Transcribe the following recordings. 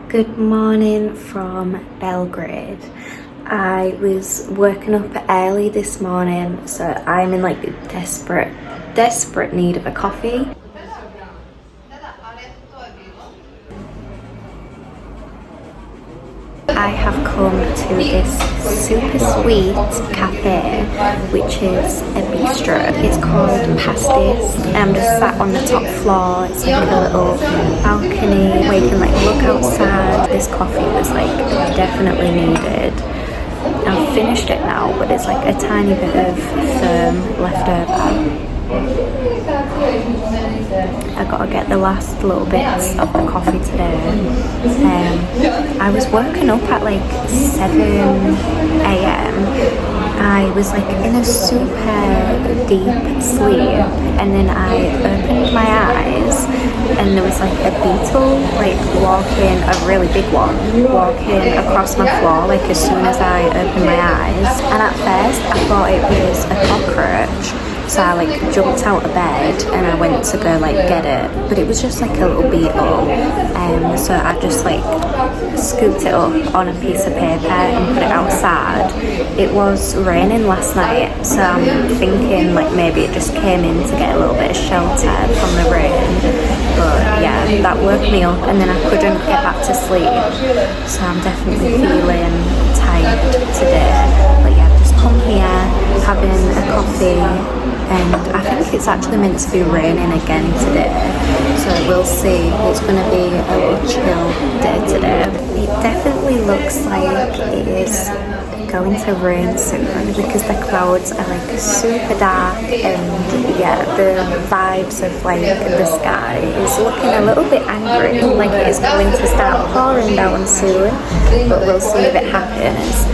Good morning from Belgrade. I was working up early this morning, so I'm in like desperate need of a coffee. I have come to this super sweet cafe, which is a bistro. It's called Pastis. I'm just sat on the top floor. It's like a little balcony where you can like look outside. This coffee was like definitely needed. I've finished it now, but it's like a tiny bit of foam left over. I gotta get the last little bits of the coffee today. I was woken up at like 7 AM. I was like in a super deep sleep, and then I opened my eyes and there was like a beetle like walking, a really big one, walking across my floor like as soon as I opened my eyes. And at first I thought it was a cockroach. So I like jumped out of bed and I went to go like get it, but it was just like a little beetle. So I just like scooped it up on a piece of paper and put it outside. It was raining last night, so I'm thinking like maybe it just came in to get a little bit of shelter from the rain. But yeah, that woke me up and then I couldn't get back to sleep. So I'm definitely feeling tired today. But yeah, I've just come here having a coffee. And I think it's actually meant to be raining again today, so we'll see. It's going to be a little chill day today. It definitely looks like it is going to rain soon because the clouds are like super dark, and yeah, the vibes of like the sky is looking a little bit angry, like it is going to start pouring down soon, but we'll see if it happens.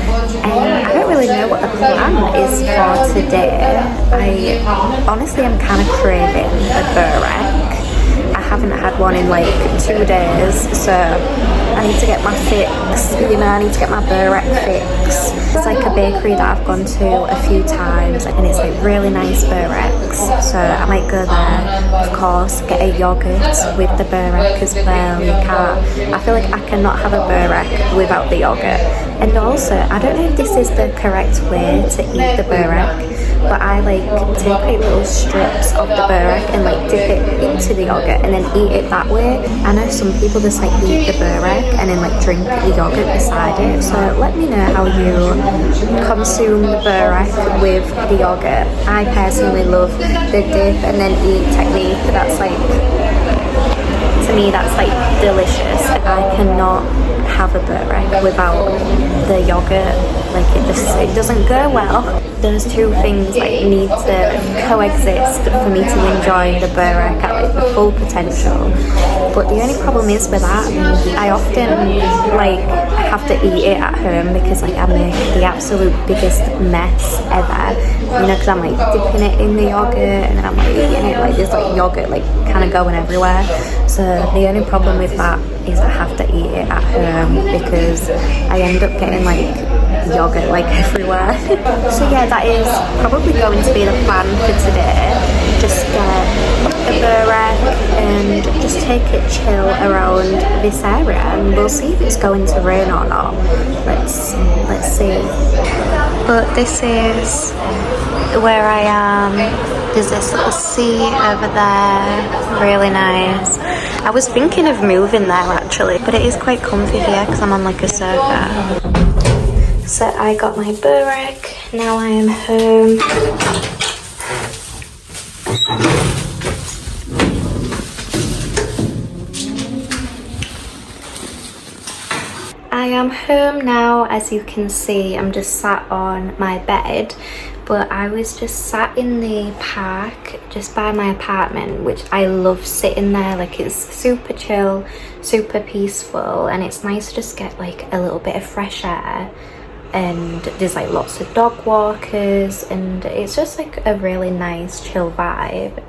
I don't really know what the plan is for today. I honestly am kind of craving a burek. I haven't had one in like 2 days, so I need to get my fix, you know, I need to get my burek fix. It's like a bakery that I've gone to a few times and it's like really nice bureks, so I might go there, of course, get a yogurt with the burek as well. I feel like I cannot have a burek without the yogurt. And also, I don't know if this is the correct way to eat the burek, but I like take like little strips of the burek and like dip it into the yogurt and then eat it that way. I know some people just like eat the burek and then like drink the yogurt beside it, so let me know how you consume the burek with the yogurt. I personally love the dip and then eat technique. That's like, to me that's like delicious. I cannot have a burek without the yogurt, like it doesn't go well. Those two things like need to coexist for me to enjoy the burek at like the full potential. But the only problem is with that, I often like have to eat it at home because like I make the absolute biggest mess ever, you know, because I'm like dipping it in the yogurt and then I'm like eating it like there's like yogurt like kind of going everywhere. So the only problem with that is I have to eat it at home because I end up getting like yogurt like everywhere. So yeah, that is probably going to be the plan for today. Just get a burek and just take it chill around this area, and we'll see if it's going to rain or not. Let's see. But this is where I am. There's this little sea over there, really nice. I was thinking of moving there actually, but it is quite comfy here because I'm on like a sofa. So I got my burek, now I am home. I am home now, as you can see. I'm just sat on my bed, but I was just sat in the park just by my apartment, which I love sitting there. Like it's super chill, super peaceful, and it's nice to just get like a little bit of fresh air. And there's like lots of dog walkers, and it's just like a really nice chill vibe,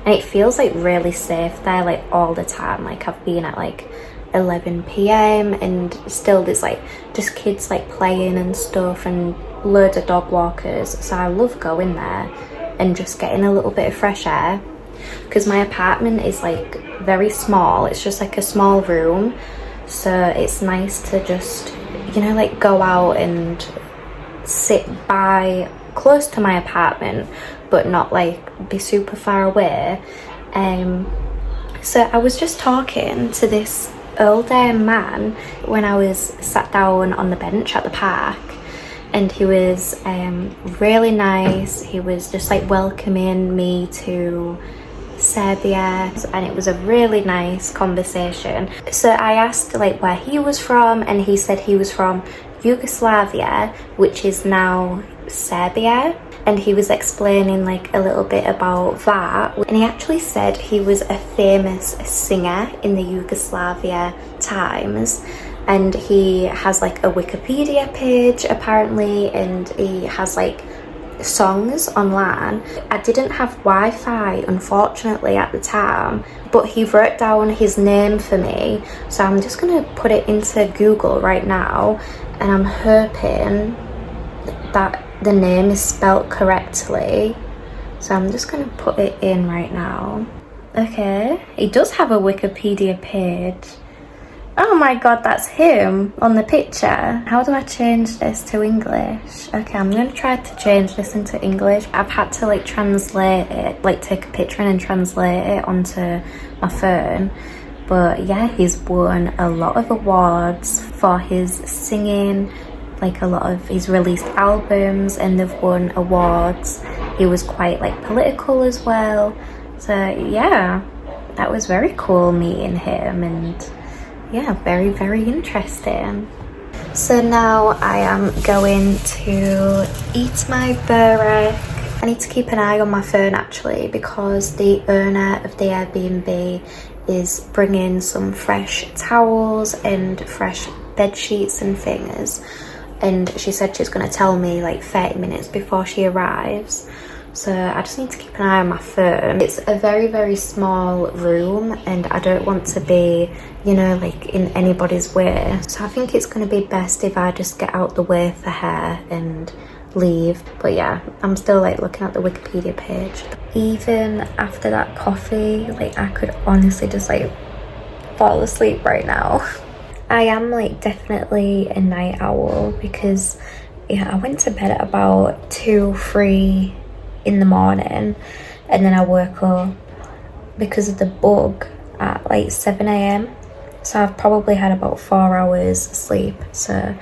and it feels like really safe there like all the time. Like I've been at like 11 PM and still there's like just kids like playing and stuff and loads of dog walkers, so I love going there and just getting a little bit of fresh air because my apartment is like very small. It's just like a small room, so it's nice to just, you know, like go out and sit by close to my apartment but not like be super far away. So I was just talking to this older man when I was sat down on the bench at the park, and he was really nice. He was just like welcoming me to Serbia, and it was a really nice conversation. So I asked like where he was from, and he said he was from Yugoslavia, which is now Serbia, and he was explaining like a little bit about that, and he actually said he was a famous singer in the Yugoslavia times, and he has like a Wikipedia page apparently, and he has like songs online. I didn't have Wi-Fi unfortunately at the time, but he wrote down his name for me, so I'm just gonna put it into Google right now, and I'm hoping that the name is spelt correctly, so I'm just gonna put it in right now. Okay, he does have a Wikipedia page. Oh my god, that's him on the picture. How do I change this to English? Okay, I'm gonna try to change this into English. I've had to like translate it, like take a picture and translate it onto my phone. But yeah, he's won a lot of awards for his singing, like a lot of his released albums, and they've won awards. He was quite like political as well. So yeah, that was very cool meeting him, and yeah, very, very interesting. So now I am going to eat my burek. I need to keep an eye on my phone actually, because the owner of the Airbnb is bringing some fresh towels and fresh bed sheets and things, and she said she's going to tell me like 30 minutes before she arrives. So I just need to keep an eye on my phone. It's a very, very small room, and I don't want to be, you know, like in anybody's way. So I think it's going to be best if I just get out the way for her and leave. But yeah, I'm still like looking at the Wikipedia page. Even after that coffee, like I could honestly just like fall asleep right now. I am like definitely a night owl, because yeah, I went to bed at about 2-3 in the morning, and then I woke up because of the bug at like 7 a.m. so I've probably had about 4 hours sleep. So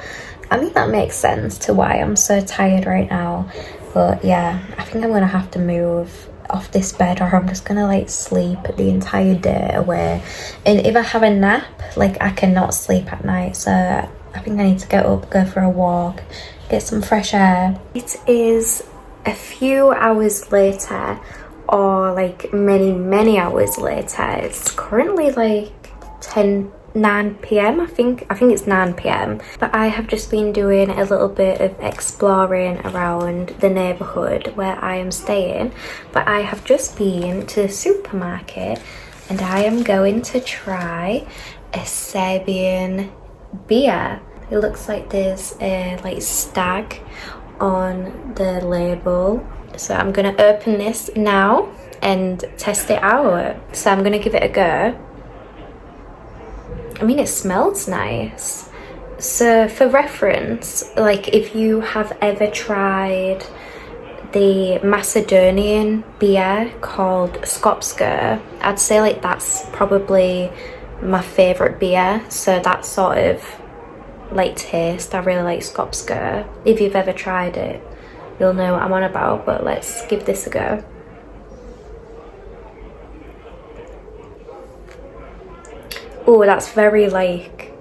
I mean that makes sense to why I'm so tired right now. But yeah, I think I'm gonna have to move off this bed, or I'm just gonna like sleep the entire day away. And if I have a nap, like I cannot sleep at night, so I think I need to get up, go for a walk, get some fresh air. It is a few hours later, or like many hours later. It's currently like 9 p.m. I think it's 9 p.m. But I have just been doing a little bit of exploring around the neighborhood where I am staying. But I have just been to the supermarket, and I am going to try a Serbian beer. It looks like there's a like stag on the label, so I'm gonna open this now and test it out. So I'm gonna give it a go. I mean, it smells nice. So for reference, like if you have ever tried the Macedonian beer called Skopska, I'd say like that's probably my favorite beer. So that sort of like taste, I really like Skopska. If you've ever tried it, you'll know what I'm on about. But let's give this a go. Oh, that's very like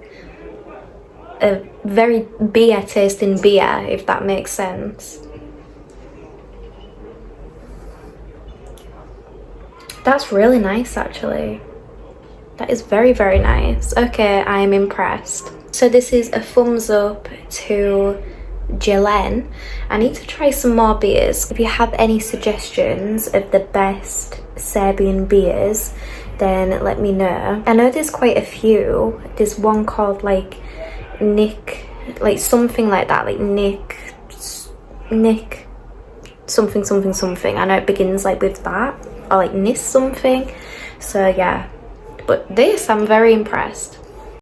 a very beer tasting beer, if that makes sense. That's really nice actually. That is very, very nice. Okay, I am impressed. So this is a thumbs up to Jelen. I need to try some more beers. If you have any suggestions of the best Serbian beers, then let me know. I know there's quite a few. There's one called like Nick, like something like that, like Nick something something something. I know it begins like with that, or like Nis something. So yeah, but this, I'm very impressed.